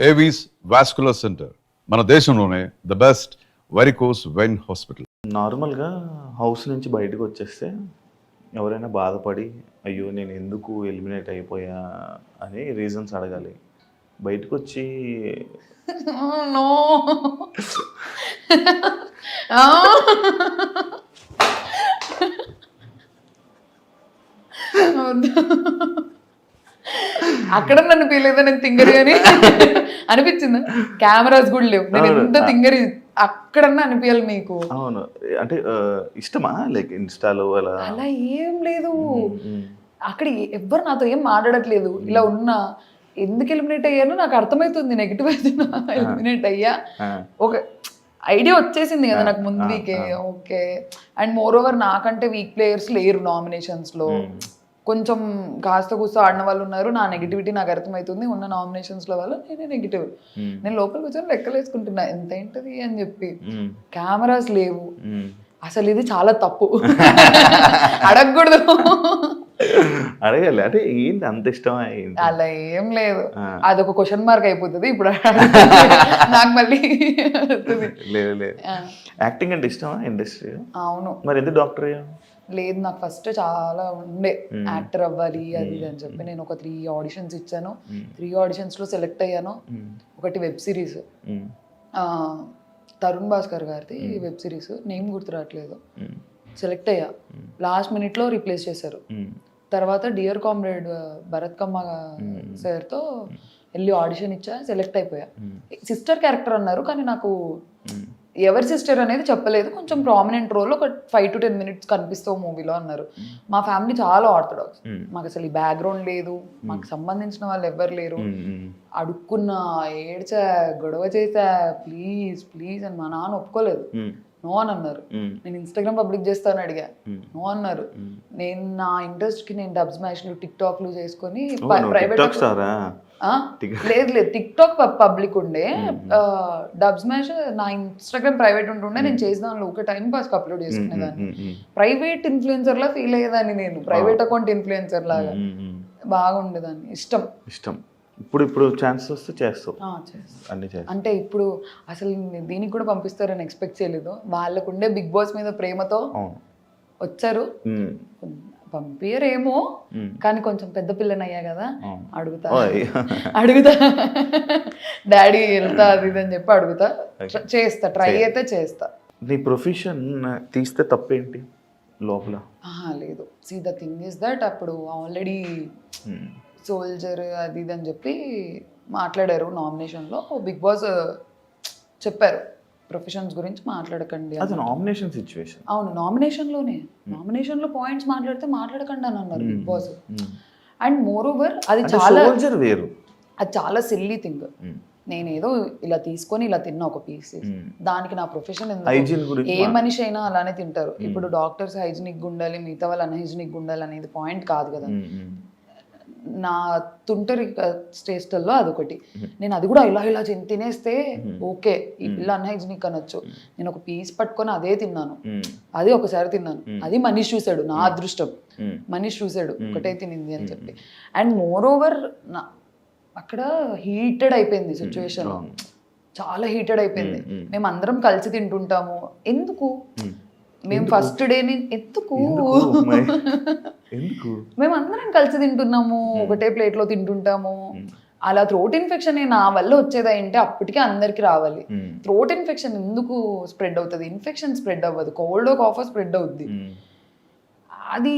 Avis vascular centre మన దేశంలోనే the best varicose vein hospital. నార్మల్గా హౌస్ నుంచి బయటకు వచ్చేస్తే ఎవరైనా బాధపడి అయ్యో నేను ఎందుకు ఎలిమినేట్ అయిపోయా అని రీజన్స్ అడగాలి. బయటకు వచ్చి నో అక్కడ నన్ను పీలేదా నేను తింగరి అని అనిపించింది. కెమెరాస్ కూడా లేవు, నేను ఎంత తింగరి అక్కడన్నా అనిపించాలి మీకు. అవును, అంటే ఇష్టమా లైక్ ఇన్స్టాలో అలా? అలా ఏం లేదు, అక్కడ ఎవ్వరు నాతో ఏం మాట్లాడట్లేదు. ఇలా ఉన్నా ఎందుకు ఎలిమినేట్ అయ్యానో నాకు అర్థమవుతుంది. నెగిటివ్ అవుతున్నా ఎలిమినేట్ అయ్యా, ఒక ఐడియా వచ్చేసింది కదా నాకు ముందు వీకే. ఓకే, అండ్ మోర్ ఓవర్ నాకంటే వీక్ ప్లేయర్స్ లేరు నామినేషన్స్లో. కొంచెం కాస్త కూస్త ఆడిన వాళ్ళు ఉన్నారు. నా నెగిటివిటీ నాకు అర్థమవుతుంది. ఉన్న నామినేషన్స్లో వాళ్ళు నేనే నెగిటివ్. నేను లోపలికి వచ్చాను లెక్కలు వేసుకుంటున్నా ఎంత ఏంటది అని చెప్పి. కెమెరాస్ లేవు, అసలు ఇది చాలా తప్పు, అడగకూడదు. అడగాలి. అంటే ఏంటి అంత ఇష్టం? అలా ఏం లేదు, అదొక క్వశ్చన్ మార్క్ అయిపోతుంది ఇప్పుడు నాకు మళ్ళీ. లేదు లేదు, యాక్టింగ్ అంటే ఇష్టమా ఇండస్ట్రీ? అవును. మరి ఎందుకు డాక్టర్ అయ్యా? లేదు, నాకు ఫస్ట్ చాలా ఉండే యాక్టర్ అవ్వాలి అది అని చెప్పి. నేను ఒక 3 ఆడిషన్స్ ఇచ్చాను. 3 ఆడిషన్స్లో సెలెక్ట్ అయ్యాను. ఒకటి వెబ్ సిరీస్, తరుణ్ భాస్కర్ గారిది వెబ్ సిరీస్, నేమ్ గుర్తు రావట్లేదు. సెలెక్ట్ అయ్యా, లాస్ట్ మినిట్లో రీప్లేస్ చేశారు. తర్వాత డియర్ కామ్రేడ్ భరత్ కమ్మ సార్తో వెళ్ళి ఆడిషన్ ఇచ్చా, సెలెక్ట్ అయిపోయా. సిస్టర్ క్యారెక్టర్ అన్నారు, కానీ నాకు ఎవరి సిస్టర్ అనేది చెప్పలేదు. కొంచెం ప్రామినెంట్ రోల్, ఒక 5 to 10 minutes కనిపిస్తావు మూవీలో అన్నారు. మా ఫ్యామిలీ చాలా ఆర్థడాక్స్, మాకు అసలు ఈ బ్యాక్గ్రౌండ్ లేదు, మాకు సంబంధించిన వాళ్ళు ఎవ్వరు లేరు. అడుక్కున్నా, ఏడ్చా, గొడవ చేసా, ప్లీజ్ ప్లీజ్ అని. మా నాన్న ఒప్పుకోలేదు, నో అని అన్నారు. నేను ఇన్స్టాగ్రామ్ పబ్లిక్ చేస్తాను అడిగా, నో అన్నారు. నేను నా ఇంట్రెస్ట్కి నేను డబ్ స్మాష్లు టిక్ టాక్లు చేసుకొని ప్రైవేట్, లేదు లేదు టిక్ టాక్ పబ్లిక్ ఉండే, డబ్ స్మాష్ నా ఇన్స్టాగ్రామ్ ప్రైవేట్ ఉంటుండే. నేను చేసేదాన్ని ఒక టైం పాస్కి అప్లోడ్ చేసుకునేదాన్ని. ప్రైవేట్ ఇన్ఫ్లుయెన్సర్ లా ఫీల్ అయ్యేదాన్ని నేను, ప్రైవేట్ అకౌంట్ ఇన్ఫ్లుయెన్సర్ లాగా. బాగుండేదాన్ని, ఇష్టం ఇష్టం. ఇప్పుడు ఛాన్స్ వస్తే చేస్తావు అన్ని? అంటే ఇప్పుడు అసలు దీనికి కూడా పంపిస్తారని ఎక్స్పెక్ట్ చేయలేదు. వాళ్ళకుండే బిగ్ బాస్ మీద ప్రేమతో వచ్చారు. పంపియరేమో, కానీ కొంచెం పెద్ద పిల్లని అయ్యా కదా, అడుగుతా డాడీ వెళ్తా అది ఇది అని చెప్పి అడుగుతా, చేస్తా, ట్రై అయితే చేస్తా. నీ ప్రొఫెషన్ తీస్తే తప్పేంటి లోపల? లేదు, see the thing is that అప్పుడు ఆల్రెడీ సోల్జర్ అది ఇది అని చెప్పి మాట్లాడారు నామినేషన్లో. బిగ్ బాస్ చెప్పారు ప్రొఫెషన్స్ గురించి మాట్లాడకండి. అది నామినేషన్ సిచ్యువేషన్. అవును, నామినేషన్లో పాయింట్స్ మాట్లాడితే మాట్లాడకండి అని అన్నారు Bigg Boss. And moreover చాలా వేరు, అది చాలా సిల్లీ థింగ్. నేనేదో ఇలా తీసుకొని ఇలా తిన్నా ఒక పీస్, దానికి నా ప్రొఫెషన్ ఎందుకు? ఏ మనిషి అయినా అలానే తింటారు. ఇప్పుడు డాక్టర్స్ హైజీనిక్ ఉండాలి, మిగతా వాళ్ళు అన్హైజీనిక్ ఉండాలి అనేది పాయింట్ కాదు కదా. నా తుంటరి స్టేస్టల్లో అదొకటి. నేను అది కూడా ఇలా తినేస్తే ఓకే, ఈ పిల్ల అన్హైజీనిక్ అనొచ్చు. నేను ఒక పీస్ పట్టుకొని అదే తిన్నాను, అది ఒకసారి తిన్నాను. అది మనీష్ చూశాడు, నా అదృష్టం. మనీష్ చూశాడు ఒకటే తినింది అని చెప్పి. అండ్ మోర్ ఓవర్ అక్కడ హీటెడ్ అయిపోయింది సిచ్యువేషన్, చాలా హీటెడ్ అయిపోయింది. మేము అందరం కలిసి తింటుంటాము. ఎందుకు మేము ఫస్ట్ డేని ఎందుకు మేము అందరం కలిసి తింటున్నాము, ఒకటే ప్లేట్లో తింటుంటాము. అలా థ్రోట్ ఇన్ఫెక్షన్ నా వల్ల వచ్చేది అంటే అప్పటికే అందరికి రావాలి. థ్రోట్ ఇన్ఫెక్షన్ ఎందుకు స్ప్రెడ్ అవుతుంది? ఇన్ఫెక్షన్ స్ప్రెడ్ అవ్వదు, కోల్డ్ కాఫ్ స్ప్రెడ్ అవుద్ది. అది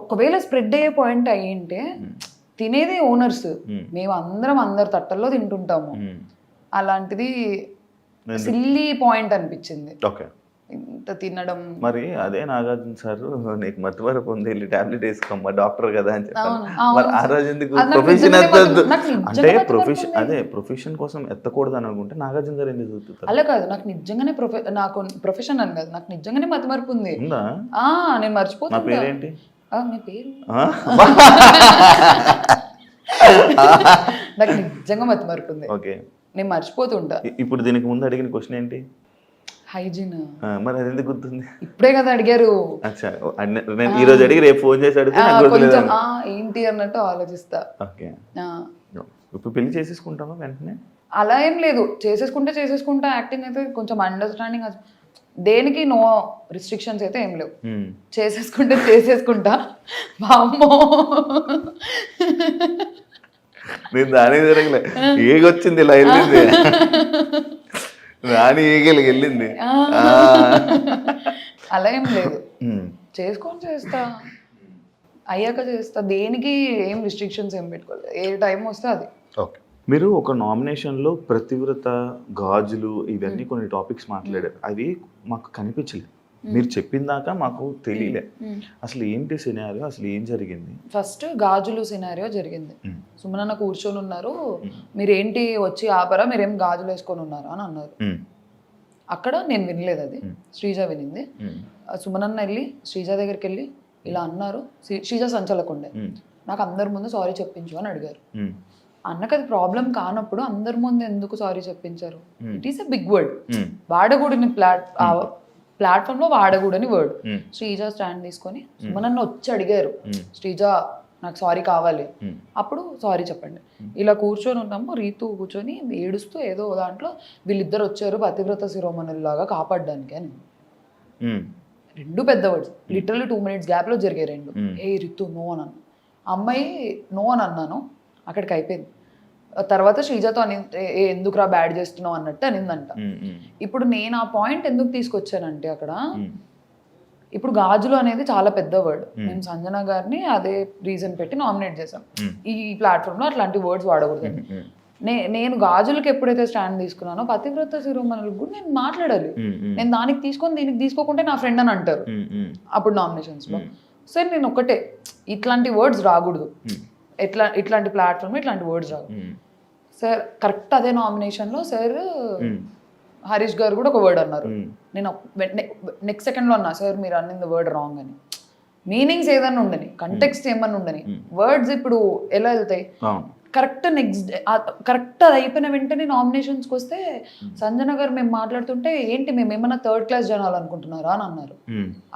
ఒకవేళ స్ప్రెడ్ అయ్యే పాయింట్ అయ్యింటే తినేదే ఓనర్స్, మేము అందరి తట్టల్లో తింటుంటాము. అలాంటిది సిల్లీ పాయింట్ అనిపించింది ఇంత తినడం. మరి అదే నాగార్జున సార్ నీకు మతిమరపు ఉంది, వెళ్ళి టాబ్లెట్ వేసుకోమ్మా డాక్టర్ కదా అని చెప్పారు. ఆ రోజు ఎందుకు ప్రొఫెషన్ ఎత్తద్దు అంటే ప్రొఫెషన్ కోసం ఎత్తకూడదు అని అనుకుంటే నాగార్జున సార్ ఎందుకు చూస్తారు? అలా కాదు, నాకు నిజంగానే నాకు ప్రొఫెషన్ అని కాదు, నాకు నిజంగానే మతిమరపు ఉంది. నేను మర్చిపోతున్నా. నా పేరేంటి? మీ పేరు నాకు నిజంగా మతిమరపు ఉంది. ఓకే, నేను మర్చిపోతుంటా. ఇప్పుడు దీనికి ముందు అడిగిన క్వశ్చన్ ఏంటి? హైజీన్. మరి అది ఎందుకు గుర్తుంది? ఇప్పుడే కదా అడిగారు. ఈ రోజు అడిగి రేపు ఫోన్ చేసి అడిగితే ఏంటి అన్నట్టు ఆలోచిస్తా. ఓకే, ఇప్పుడు పెళ్లి చేసేసుకుంటామా వెంటనే? అలా ఏం లేదు, చేసేసుకుంటా యాక్టింగ్ అయితే కొంచెం అండర్స్టాండింగ్. దేనికి నో రిస్ట్రిక్షన్స్ అయితే ఏం లేవు. చేసేసుకుంటా బామ్మో. నేను దాని జరగలే, ఏగొచ్చింది ఇలా వెళ్ళింది, రాని వెళ్ళింది. అలా ఏం లేదు, చేసుకొని చేస్తా, అయ్యాక చేస్తా. దేనికి ఏం రిస్ట్రిక్షన్స్ ఏం పెట్టుకోలేదు, ఏ టైం వస్తే అది. ఓకే. మీరు ఒక నామినేషన్లో ప్రతివ్రత, గాజులు ఇవన్నీ కొన్ని టాపిక్స్ మాట్లాడారు, అవి మాకు కనిపించలేదు. మీరు చెప్పిందాక మాకు తెలియలే అసలు ఏంటి సినారియో, అసలు ఏం జరిగింది. ఫస్ట్ గాజులు సినారియో జరిగింది. సుమనన్న కూర్చొని ఉన్నారు, మీరేంటి వచ్చి ఆపరా, మీరేం గాజులు వేసుకొని ఉన్నారా అని అన్నారు. అక్కడ నేను వినలేదు, అది శ్రీజ వినింది. సుమనన్న వెళ్ళి శ్రీజ దగ్గరికి వెళ్ళి ఇలా అన్నారు, శ్రీజ సంచలకుండే, నాకు అందరి ముందు సారీ చెప్పించు అని అడిగారు. అన్నకు అది ప్రాబ్లం కానప్పుడు అందరి ముందు ఎందుకు సారీ చెప్పించారు? It is a big word, వాడకూడని ప్లాట్ఫామ్ లో వాడకూడని వర్డ్. శ్రీజ స్టాండ్ తీసుకొని సుమనన్న వచ్చి అడిగారు, శ్రీజ నాకు సారీ కావాలి, అప్పుడు సారీ చెప్పండి. ఇలా కూర్చొని ఉన్నాము, రీతు కూర్చొని ఏడుస్తూ ఏదో దాంట్లో వీళ్ళిద్దరు వచ్చారు పతివ్రత శిరోమణుల్లాగా కాపాడడానికి అని. రెండు పెద్ద వర్డ్స్, లిటరల్లీ 2 minutes గ్యాప్ లో జరిగాయి రెండు. ఏ రితు నో అని అన్నా, అమ్మాయి నో అని అన్నాను, అక్కడికి అయిపోయింది. తర్వాత శ్రీజతో అని ఎందుకురా బ్యాడ్ చేస్తున్నావు అన్నట్టు అనిందంట. ఇప్పుడు నేను ఆ పాయింట్ ఎందుకు తీసుకొచ్చానంటే అక్కడ ఇప్పుడు గాజులు అనేది చాలా పెద్ద వర్డ్. మేము సంజన గారిని అదే రీజన్ పెట్టి నామినేట్ చేసాం. ఈ ప్లాట్ఫామ్ లో అట్లాంటి వర్డ్స్ వాడకూడదు. నేను గాజులకి ఎప్పుడైతే స్టాండ్ తీసుకున్నానో పతివ్రత శిరోమణులకు కూడా నేను మాట్లాడాలి. నేను దానికి తీసుకొని దీనికి తీసుకోకుంటే నా ఫ్రెండ్ అని అంటారు అప్పుడు నామినేషన్స్ లో. సార్ నేను ఒకటే, ఇట్లాంటి వర్డ్స్ రాకూడదు, ఇట్లాంటి ప్లాట్ఫామ్ ఇట్లాంటి వర్డ్స్ రావు సార్. కరెక్ట్ అదే నామినేషన్ లో సార్ హరీష్ గారు కూడా ఒక వర్డ్ అన్నారు. నేను నెక్స్ట్ సెకండ్ లో అన్నా, సార్ మీరు అన్నింది వర్డ్ రాంగ్ అని. మీనింగ్స్ ఏదన్నా ఉండని, కంటెక్స్ట్ ఏమన్నా ఉండని, వర్డ్స్ ఇప్పుడు ఎలా వెళ్తాయి? కరెక్ట్ నెక్స్ట్ కరెక్ట్ అది అయిపోయిన వెంటనే నామినేషన్స్కి వస్తే సంజన గారు మేము మాట్లాడుతుంటే ఏంటి మేము ఏమన్నా 3rd class జనాలు అనుకుంటున్నారా అని అన్నారు.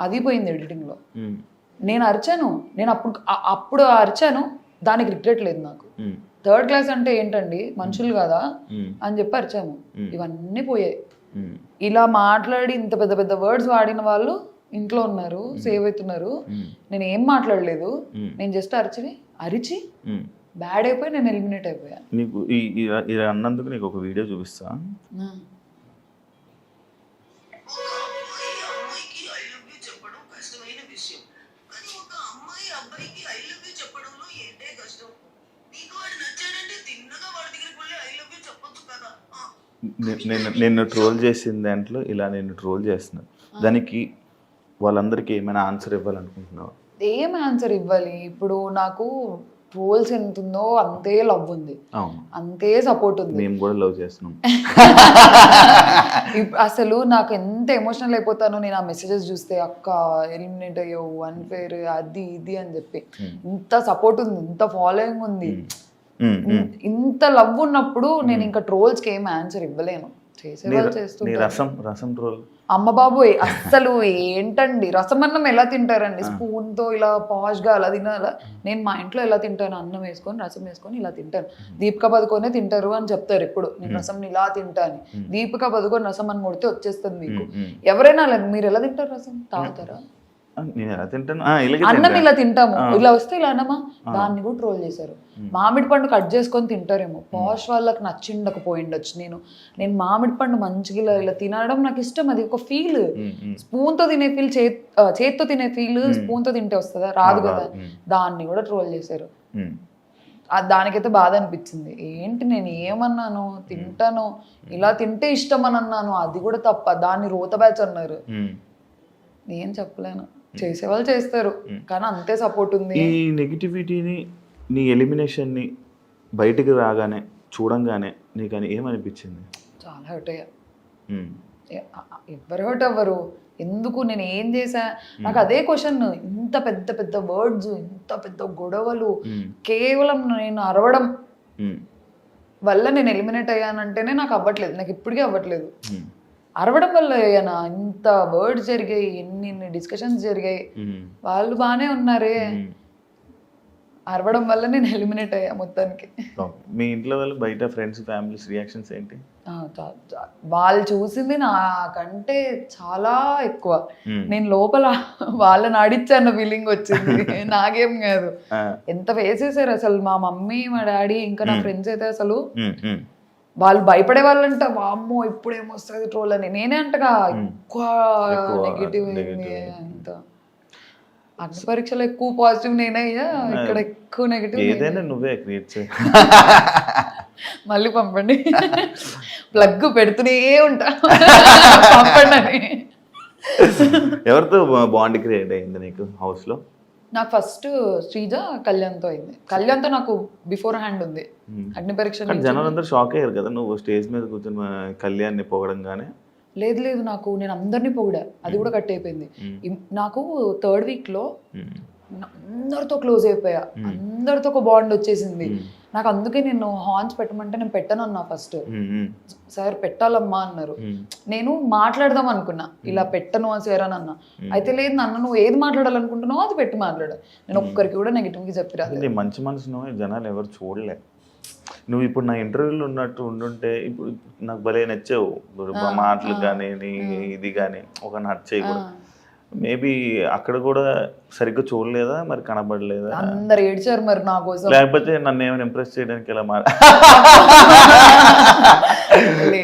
అది పోయింది ఎడిటింగ్ లో. నేను అరిచాను, నేను అప్పుడు అరిచాను, దానికి రిగ్రెట్ లేదు నాకు. 3rd class అంటే ఏంటండి, మనుషులు కదా అని చెప్పి అరిచాము. ఇవన్నీ పోయాయి. ఇలా మాట్లాడి ఇంత పెద్ద పెద్ద వర్డ్స్ వాడిన వాళ్ళు ఇంట్లో ఉన్నారు, సేవ్ అవుతున్నారు. నేను ఏం మాట్లాడలేదు, నేను జస్ట్ అరిచి బ్యాడ్ అయిపోయి నేను ఎలిమినేట్ అయిపోయా. నీకు ఇలా అన్నందుకు నీకు ఒక వీడియో చూపిస్తా. నిన్ను ట్రోల్ చేసిన దాంట్లో ఇలా నేను ట్రోల్ చేస్తున్నా, దానికి వాళ్ళందరికీ ఏమైనా ఆన్సర్ ఇవ్వాలనుకుంటున్నావు? ఏం ఆన్సర్ ఇవ్వాలి? ఇప్పుడు నాకు ట్రోల్స్ ఎంత ఉందో అంతే లవ్ ఉంది, అంతే సపోర్ట్ ఉంది. మేము కూడా లవ్ చేస్తున్నాం. అసలు నాకు ఎంత ఎమోషనల్ అయిపోతానో నేను ఆ మెసేజెస్ చూస్తే, అక్క ఎలిమినేట్ అయ్యావు, అన్ఫేర్, అది ఇది అని చెప్పి. ఇంత సపోర్ట్ ఉంది, ఇంత ఫాలోయింగ్ ఉంది, ఇంత లవ్ ఉన్నప్పుడు నేను ఇంకా ట్రోల్స్ కి ఏం ఆన్సర్ ఇవ్వలేను. రసం ట్రోల్ అమ్మ బాబోయ్, అస్సలు ఏంటండి రసం అన్నం ఎలా తింటారండి? స్పూన్ తో ఇలా పాష్ గా అలా తినాలా? నేను మా ఇంట్లో ఎలా తింటాను, అన్నం వేసుకొని రసం వేసుకొని ఇలా తింటాను. దీపికా పదుకొనే తింటారు అని చెప్తారు ఎప్పుడు, నేను రసం ఇలా తింటాను. దీపికా పదుకొని రసం అని కొడితే వచ్చేస్తుంది మీకు. ఎవరైనా మీరు ఎలా తింటారు రసం? తాగుతారా? అన్నం ఇలా తింటాము, ఇలా వస్తే ఇలా అన్నమా, దాన్ని కూడా ట్రోల్ చేశారు. మామిడి పండు కట్ చేసుకొని తింటారేమో, పాష్ వాళ్ళకి నచ్చిండకపోయిండొచ్చు. నేను మామిడి పండు మంచిగా ఇలా తినడం నాకు ఇష్టం, అది ఒక ఫీల్. స్పూన్ తో తినే ఫీల్, చేత్తో తినే ఫీల్ స్పూన్ తో తింటే వస్తుందా? రాదు కదా. దాన్ని కూడా ట్రోల్ చేశారు. దానికైతే బాధ అనిపించింది. ఏంటి నేను ఏమన్నాను, తింటాను, ఇలా తింటే ఇష్టం అని అన్నాను, అది కూడా తప్ప. దాన్ని రోత బ్యాచ్ అన్నారు. నేను చెప్పలేను, చేసేవాళ్ళు చేస్తారు, కానీ అంతే సపోర్ట్ ఉంది. ఈ నెగిటివిటీని, నీ ఎలిమినేషన్ని బయటికి రాగానే చూడంగానే నీకు అని ఏమనిపించింది? చాలా హర్ట్ అయ్యా. ఎవరు హర్ట్ అవ్వరు, ఎందుకు? నేను ఏం చేశా? నాకు అదే క్వశ్చన్. ఇంత పెద్ద పెద్ద వర్డ్స్, ఇంత పెద్ద గొడవలు, కేవలం నేను అరవడం వల్ల నేను ఎలిమినేట్ అయ్యానంటేనే నాకు అవ్వట్లేదు, నాకు ఇప్పటికీ అవ్వట్లేదు. అరవడం వల్ల అయ్యానా? ఇంత వర్డ్స్ జరిగాయి, ఎన్ని డిస్కషన్స్ జరిగాయి, వాళ్ళు బాగానే ఉన్నారే. అరవడం వల్ల నేను ఎలిమినేట్ అయ్యా మొత్తానికి. మీ ఇంట్లో వాళ్ళు బయట ఫ్రెండ్స్ ఫ్యామిలీస్ రియాక్షన్స్ ఏంటి? వాళ్ళు చూసింది నాకంటే చాలా ఎక్కువ. నేను లోపల వాళ్ళని ఆడిచ్చాను ఫీలింగ్ వచ్చింది, నాకేం కాదు. ఎంత వేసేసారు అసలు మా మమ్మీ మా డాడీ ఇంకా నా ఫ్రెండ్స్ అయితే అసలు వాళ్ళు భయపడే వాళ్ళంట, వామ్మో ఇప్పుడేమొస్తుంది ట్రోల్ అని. నేనే అంటగా ఎక్కువ నెగిటివ్ అంత. అగ్ని పరీక్షలో ఎక్కువ పాజిటివ్ నేనే అయ్యా, ఇక్కడ ఎక్కువ నెగిటివ్. ఏదైనా నువ్వే క్రియేట్ చేయి. మళ్ళీ పంపండి, ప్లగ్ పెడుతూనే ఉంటా పంపండి అని. ఎవరితో బాండ్ క్రియేట్ అయింది నీకు హౌస్ లో? నాకు ఫస్ట్ శ్రీజ కళ్యాణ్తో అయింది. కళ్యాణ్తో నాకు బిఫోర్ హ్యాండ్ ఉంది. అగ్ని పరీక్ష జనాలందరూ షాక్ అయ్యారు కదా నువ్వు స్టేజ్ మీద కూర్చొని కళ్యాణ్ని పొగడంగానే. లేదు లేదు, నాకు నేను అందరినీ పొగిడా, అది కూడా కట్ అయిపోయింది. నాకు థర్డ్ వీక్ లో అందరితో క్లోజ్ అయిపోయా, అందరితో ఒక బాండ్ వచ్చేసింది నాకు. అందుకే నేను హార్న్స్ పెట్టమంటే నేను పెట్టను అన్నా ఫస్ట్. సార్ పెట్టాలమ్మా అన్నారు. నేను మాట్లాడదాం అనుకున్నా, ఇలా పెట్టను అని సార్ అని అన్నా. అయితే లేదు నాన్న, నువ్వు ఏది మాట్లాడాలనుకుంటున్నావు అది పెట్టి మాట్లాడు, నేను ఒక్కరికి కూడా నెగిటివ్ గా చెప్పిరా. మంచి మనసును జనాలు ఎవరు చూడలే. నువ్వు ఇప్పుడు నా ఇంటర్వ్యూలో ఉన్నట్టు ఉండుంటే ఇప్పుడు నాకు భలే నచ్చావు, మాటలు కానీ ఇది కానీ ఒక నచ్చాయి కూడా. మేబీ అక్కడ కూడా సరిగ్గా చూడలేదా మరి, కనబడలేదా? అందరు ఏడ్చారు మరి నా కోసం. లేకపోతే నన్ను ఏమైనా ఇంప్రెస్ చేయడానికి ఇలా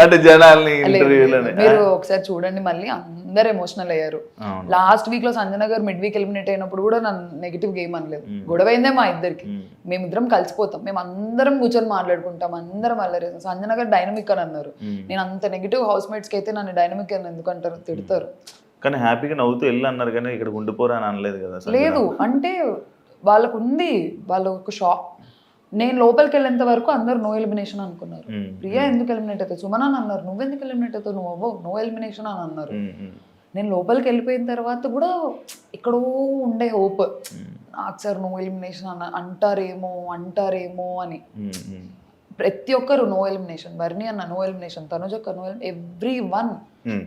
అంటే జనాల్ని ఇంటర్వ్యూలోనే. మీరు ఒకసారి చూడండి మళ్ళీ, అందరు ఎమోషనల్ అయ్యారు. లాస్ట్ వీక్ లో సంజన గారు మిడ్ వీక్ ఎలిమినేట్ అయినప్పుడు కూడా నన్ను నెగిటివ్ గేమ్ అనలేదు. గొడవ అయిందే మా ఇద్దరికి, మేమిద్దరం కలిసిపోతాం, మేము అందరం కూర్చొని మాట్లాడుకుంటాం, అందరం అల్లరి. సంజన గారు డైనమిక్ అని అన్నారు. నేను అంత నెగిటివ్ హౌస్ మేట్స్ కి అయితే నన్ను డైనమిక్ అని ఎందుకంటారు, తిడతారు. కానీ హ్యాపీగా నవ్వుతూ వెళ్ళి అన్నారు కానీ ఇక్కడ ఉండిపోరా అని అనలేదు కదా? లేదు అంటే వాళ్ళకు ఉంది, వాళ్ళ ఒక షాక్. నేను లోపలికి వెళ్ళేంత వరకు అందరు నో ఎలిమినేషన్ అనుకున్నారు. ప్రియా ఎందుకు ఎలిమినేట్ అవుతావు, సుమన్ అని అన్నారు. నువ్వెందుకు ఎలిమినేట్ అవుతావు, నువ్వు అవ్వవు, నో ఎలిమినేషన్ అని అన్నారు. నేను లోపలికి వెళ్ళిపోయిన తర్వాత కూడా ఎక్కడో ఉండే హోప్, నాకు సార్ నో ఎలిమినేషన్ అంటారేమో అని. ప్రతి ఒక్కరు నో ఎలిమినేషన్, బర్నీ అన్న నో ఎలిమినేషన్, తనుజక్క నో, ఎవ్రీ వన్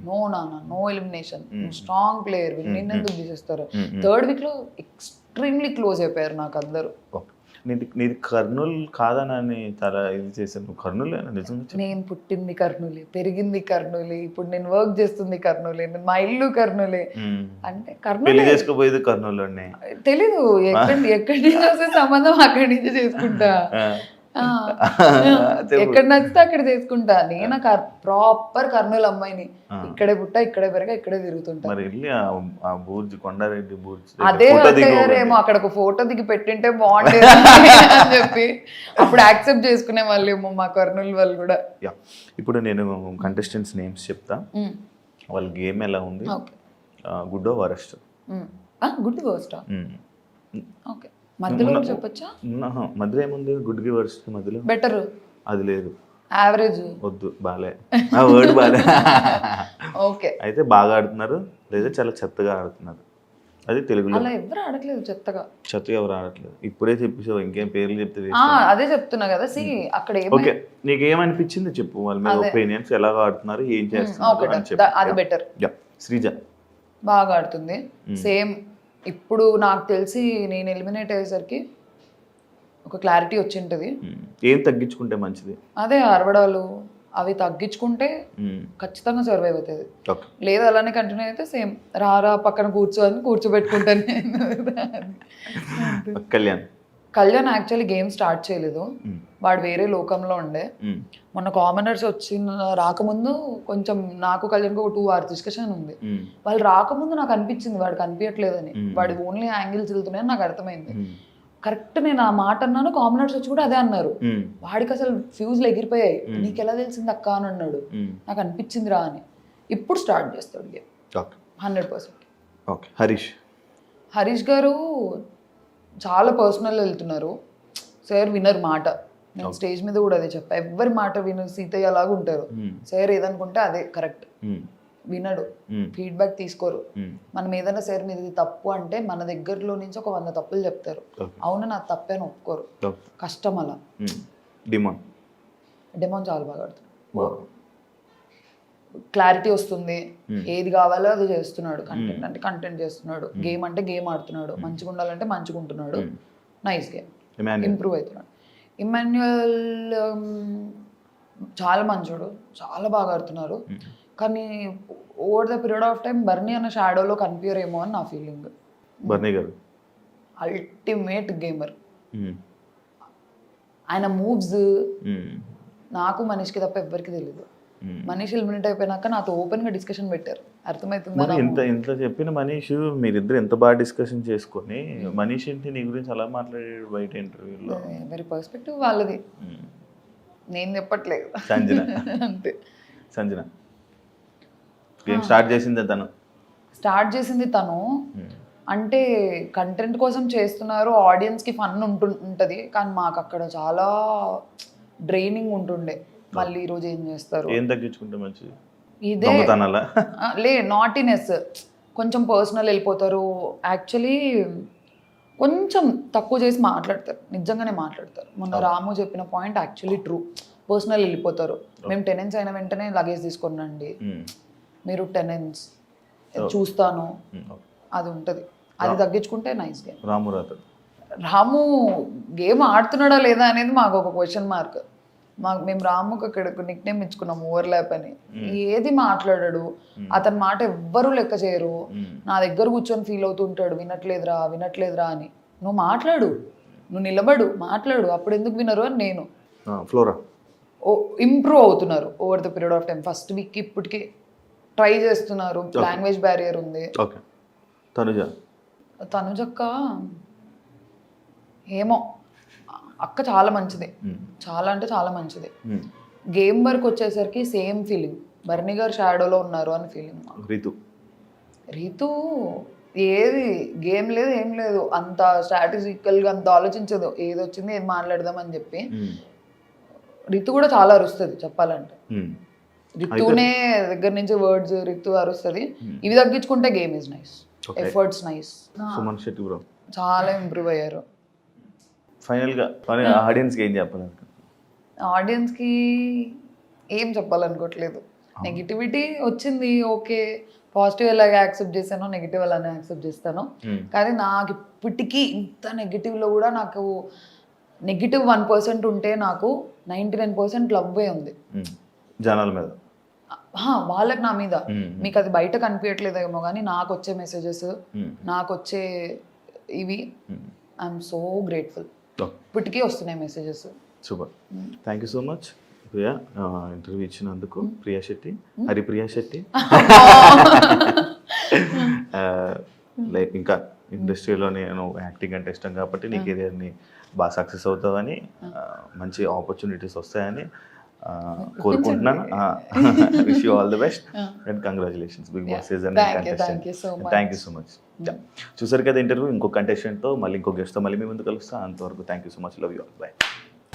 నో నాన్న నో ఎలిమినేషన్, స్ట్రాంగ్ ప్లేయర్, నిన్నెందుకు తీసేస్తారు. థర్డ్ వీక్ లో ఎక్స్ట్రీమ్లీ క్లోజ్ అయిపోయారు నాకు అందరూ. నీది కర్నూలు కాదని చాలా ఇది చేశాను. కర్నూలు నేను పుట్టింది కర్నూలే, పెరిగింది కర్నూలే, ఇప్పుడు నేను వర్క్ చేస్తుంది కర్నూలే, మా ఇల్లు కర్నూలే. అంటే కర్నూలు చేసుకోపోయేది కర్నూలు తెలీదు, ఎక్కడి నుంచి వస్తే సంబంధం అక్కడి నుంచి చేసుకుంటా, ఎక్కడ నచ్చితే అక్కడ చేసుకుంటా. నేను ప్రాపర్ కర్నూలు అమ్మాయిని, ఇక్కడే పుట్టా, ఇక్కడే పెరగా, ఇక్కడే తిరుగుతుంటా. అదే ఏమో అక్కడ ఒక ఫోటో దిగి పెట్టింటే బాగుండేది అని చెప్పి అప్పుడు యాక్సెప్ట్ చేసుకునే వాళ్ళు ఏమో మా కర్నూలు వాళ్ళు కూడా. ఇప్పుడు నేను కంటెస్టెంట్స్ నేమ్స్ చెప్తా, వాళ్ళ గేమ్ ఎలా ఉంది, good worst. Good worst okay, మధ్యలో చెప్పొచ్చా? మధ్యలో ఏముంది, గుడ్ కి వర్స్ట్ మధ్యలో బెటర్ అది లేదు, యావరేజ్ వద్దు, బాలే వర్డ్ బాలే. ఓకే, అయితే బాగా ఆడుతున్నారు లేదా చాలా చెత్తగా ఆడుతున్నారు, అది తెలుగులో. అలా ఎవరు ఆడట్లేదు చెత్తగా ఎవరు ఆడట్లేదు. ఇప్పుడే చెప్పేసావు, ఇంకేం పేర్లు చెప్తే అదే చెప్తున్నా కదా. సి అక్కడ ఓకే, నీకు ఏమనిపించింది చెప్పు, వాళ్ళ మీద ఒపీనియన్స్, ఎలా ఆడుతున్నారు, ఏం చేస్తున్నారు అని చెప్పు. అది బెటర్. శ్రీజ బాగా ఆడుతుంది, సేమ్. ఇప్పుడు నాకు తెలిసి నేను ఎలిమినేట్ అయ్యేసరికి ఒక క్లారిటీ వచ్చింటది, ఏం తగ్గించుకుంటే మంచిది. అదే అరవడాలు అవి తగ్గించుకుంటే ఖచ్చితంగా సర్వైవ్ అవుతుంది. లేదు అలానే కంటిన్యూ అయితే సేమ్ రారా పక్కన కూర్చోబెట్టుకుంటాను. కళ్యాణ్ యాక్చువల్లీ గేమ్ స్టార్ట్ చేయలేదు, వాడు వేరే లోకంలో ఉండే. మొన్న కామనర్స్ రాకముందు కొంచెం నాకు కళ్యాణ్కి ఒక 2 hours డిస్కషన్ ఉంది. వాళ్ళు రాకముందు నాకు అనిపించింది వాడు కనిపించట్లేదని, వాడు ఓన్లీ యాంగిల్స్ వెళ్తున్నాయని నాకు అర్థమైంది. కరెక్ట్ నేను ఆ మాట అన్నాను, కామనర్స్ వచ్చి కూడా అదే అన్నారు. వాడికి అసలు ఫ్యూజ్లు ఎగిరిపోయాయి, నీకు ఎలా తెలిసింది అక్క అని అన్నాడు. నాకు అనిపించింది రా అని. ఇప్పుడు స్టార్ట్ చేస్తాడు గేమ్ 100%. హరీష్ గారు చాలా పర్సనల్ వెళ్తున్నారు సార్, వినరు మాట. నేను స్టేజ్ మీద కూడా అదే చెప్పా, ఎవరి మాట వినరు, సీతయ్య లాగా ఉంటారు సార్. ఏదనుకుంటే అదే కరెక్ట్, వినడు, ఫీడ్బ్యాక్ తీసుకోరు. మనం ఏదైనా సార్ మీద ఇది తప్పు అంటే మన దగ్గరలో నుంచి ఒక 100 తప్పులు చెప్తారు, అవును నా తప్పేని ఒప్పుకోరు. కష్టం అలా. డెమోన్ చాలా బాగా ఆడుతున్నాడు, క్లారిటీ వస్తుంది, ఏది కావాలో అది చేస్తున్నాడు. కంటెంట్ అంటే కంటెంట్ చేస్తున్నాడు, గేమ్ అంటే గేమ్ ఆడుతున్నాడు, మంచిగా ఉండాలంటే మంచిగా ఉంటున్నాడు. Nice game. ఇంప్రూవ్ అవుతున్నాడు. ఇమాన్యుయల్ చాలా మంచోడు, చాలా బాగా ఆడుతున్నారు. కానీ over the period of time Bharani అన్న షాడోలో కనిపించరేమో అని నా ఫీలింగ్. బర్నీ గారు అల్టిమేట్ గేమర్. ఆయన మూవ్స్ నాకు మనీష్కి తప్ప ఎవ్వరికి తెలియదు. మనీష్ ఎలిమినేట్ అయిపోయినాక నాతో ఓపెన్ గా డిస్కషన్ పెట్టారు. అర్థమవుతుందా? ఇంత చెప్పిన మనీష్ మీరిద్దరు ఎంత బాగా డిస్కషన్ చేసుకొని మనీష్ ఏంటి నీ గురించి అలా మాట్లాడాడు బయట ఇంటర్వ్యూలో. ఎవరి పర్స్పెక్టివ్ వాళ్ళది, నేను చెప్పట్లేదు. సంజన అంతే. సంజన గేమ్ స్టార్ట్ చేసింది తను. అంటే కంటెంట్ కోసం చేస్తున్నారు, ఆడియన్స్ కి ఫన్ ఉంటది. కానీ మాకు అక్కడ చాలా డ్రైనింగ్ ఉంటుండే. మళ్ళీ ఈ రోజు ఏం చేస్తారు, ఏం తగ్గించుకుంటే మంచిది? ఇదే నాటినెస్, కొంచెం పర్సనల్ వెళ్ళిపోతారు. యాక్చువల్లీ కొంచెం తక్కువ చేసి మాట్లాడతారు, నిజంగానే మాట్లాడతారు. మొన్న రాము చెప్పిన పాయింట్ యాక్చువల్లీ ట్రూ. పర్సనల్ వెళ్ళిపోతారు. మేము టెనెన్స్ అయిన వెంటనే లగేజ్ తీసుకున్నాండి, మీరు టెనెన్స్ చూస్తాను, అది ఉంటుంది. అది తగ్గించుకుంటే నైస్ గేమ్. రాము గేమ్ ఆడుతున్నాడా లేదా అనేది మాకు ఒక క్వశ్చన్ మార్క్. మేము రాముకి అక్కడ నిక్ నేమ్ ఇచ్చుకున్నాం ఓవర్లాప్ అని. ఏది మాట్లాడాడు, అతని మాట ఎవ్వరూ లెక్క చేయరు. నా దగ్గర కూర్చొని ఫీల్ అవుతుంటాడు, వినట్లేదురా అని. నువ్వు మాట్లాడు, నువ్వు నిలబడు, మాట్లాడు, అప్పుడు ఎందుకు వినరు అని నేను. ఫ్లోరా ఇంప్రూవ్ అవుతున్నారు over the period of time. First week ఇప్పటికి ట్రై చేస్తున్నారు. లాంగ్వేజ్ బ్యారియర్ ఉంది. తనుజక్క ఏమో, అక్క చాలా మంచిది, చాలా అంటే చాలా మంచిది. గేమ్ వర్క్ వచ్చేసరికి సేమ్ ఫీలింగ్, బర్నీ గారు షాడోలో ఉన్నారు అని ఫీలింగ్. రీతు ఏది గేమ్ లేదు, ఏం లేదు, అంత స్ట్రాటజికల్గా అంత ఆలోచించదు. ఏది వచ్చింది ఏది మాట్లాడదామని చెప్పి. రితు కూడా చాలా అరుస్తుంది చెప్పాలంటే. రితునే దగ్గర నుంచి వర్డ్స్ రితు అరుస్తుంది. ఇవి తగ్గించుకుంటే game is nice, efforts nice. Suman Shetty bro చాలా ఇంప్రూవ్ అయ్యారు. ఫైనల్ గా ఆడియన్స్కి ఏం చెప్పాలనుకో? ఆడియన్స్కి ఏం చెప్పాలనుకోవట్లేదు. నెగిటివిటీ వచ్చింది, ఓకే. పాజిటివ్ ఎలాగ యాక్సెప్ట్ చేశానో నెగిటివ్ అలానే యాక్సెప్ట్ చేస్తాను. కానీ నాకు ఇప్పటికీ ఇంత నెగిటివ్లో కూడా నాకు నెగిటివ్ 1% ఉంటే నాకు 99% లవ్వే ఉంది జనాల మీద, వాళ్ళకి నా మీద. మీకు అది బయట కనిపించట్లేదేమో కానీ నాకు వచ్చే మెసేజెస్, నాకు వచ్చే ఇవి ఐఎమ్ సో గ్రేట్ఫుల్. ఇప్పటికీ వస్తున్నాయి messages. Super, thank you so much Priya interview ఇచ్చినందుకు. ప్రియా శెట్టి, హరిప్రియా శెట్టి. లైక్ ఇంకా ఇండస్ట్రీలోనే యాక్టింగ్ అంటే ఇష్టం కాబట్టి నీ కెరియర్ని బాగా సక్సెస్ అవుతావని, మంచి ఆపర్చునిటీస్ వస్తాయని కోరుకుంటున్నాను. Wish you all the best and congratulations Bigg Boss season contestant. Thank you so much. చూసారు కదా ఇంటర్వ్యూ. ఇంకో కంటెస్టెంట్తో మళ్ళీ ఇంకో గెస్ట్తో మళ్ళీ మీ ముందు కలుస్తా. అంతవరకు thank you so much. Love you all. By.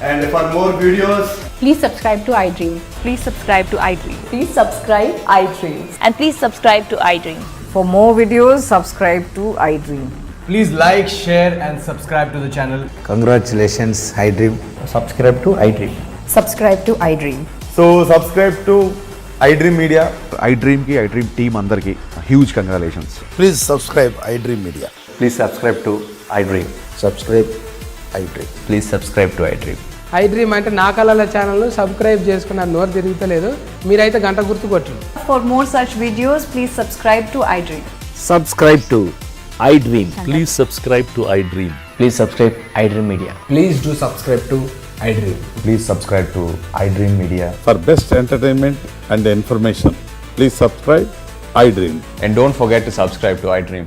And for more videos, please subscribe to iDream. Please subscribe to iDream. Please subscribe iDream. And please subscribe to iDream. For more videos, subscribe to iDream. please like, share and subscribe to the channel. Congratulations, iDream. Subscribe to iDream. Subscribe to iDream. So subscribe to iDream Media. iDream team andarki huge congratulations. Please subscribe iDream Media. Please subscribe to iDream. Subscribe iDream. Please subscribe to iDream. iDream అంటే నా కళల ఛానల్ను subscribe చేసుకున్న నోరు తిరుగుతలేదు, మీరైతే గంట గుర్తు కొట్టండి. For more such videos, please subscribe to iDream. Subscribe to iDream. Please subscribe to iDream. Please subscribe iDream Media. Please do subscribe to iDream. Please subscribe to iDream Media. For best entertainment and information, please subscribe iDream. And don't forget to subscribe to iDream.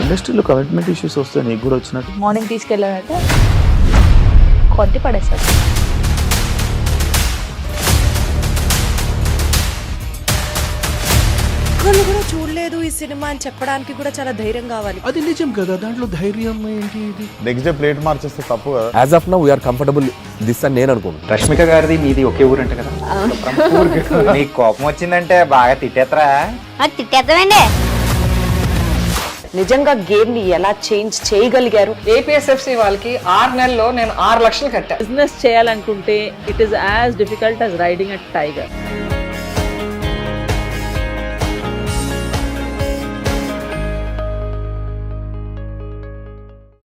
ఇండస్ట్రీలో commitment issues వస్తే నీకు కూడా వచ్చినట్టు? Morning తీసుకెళ్ళాలంటే కొట్టి పడేస్తారు. వాళ్ళు కూడా చూడలేదు ఈ సినిమా అని చెప్పడానికి కూడా చాలా ధైర్యం కావాలి. అది నిజం కదా, దాంట్లో ధైర్యం ఏంటి? నెక్స్ట్ డే ప్లేట్ మార్చేస్తే తప్పు కదా. As of now, we are comfortable this అని నేను అనుకుంటున్నాను. రష్మిక గారిది మీది ఒకే ఊరంట కదా? నీకు కోపం వచ్చిందంటే బాగా తిట్టేత్తరా? తిట్టేద్దామండి. నిజంగా గేమ్ ని ఎలా చేంజ్ చేయగలిగారు? ఏపీఎస్ఎఫ్సి వాళ్ళకి 6 నెలల్లో నేను 6 లక్షలు కట్టా. బిజినెస్ చేయాలనుకుంటే it is as difficult as riding a tiger.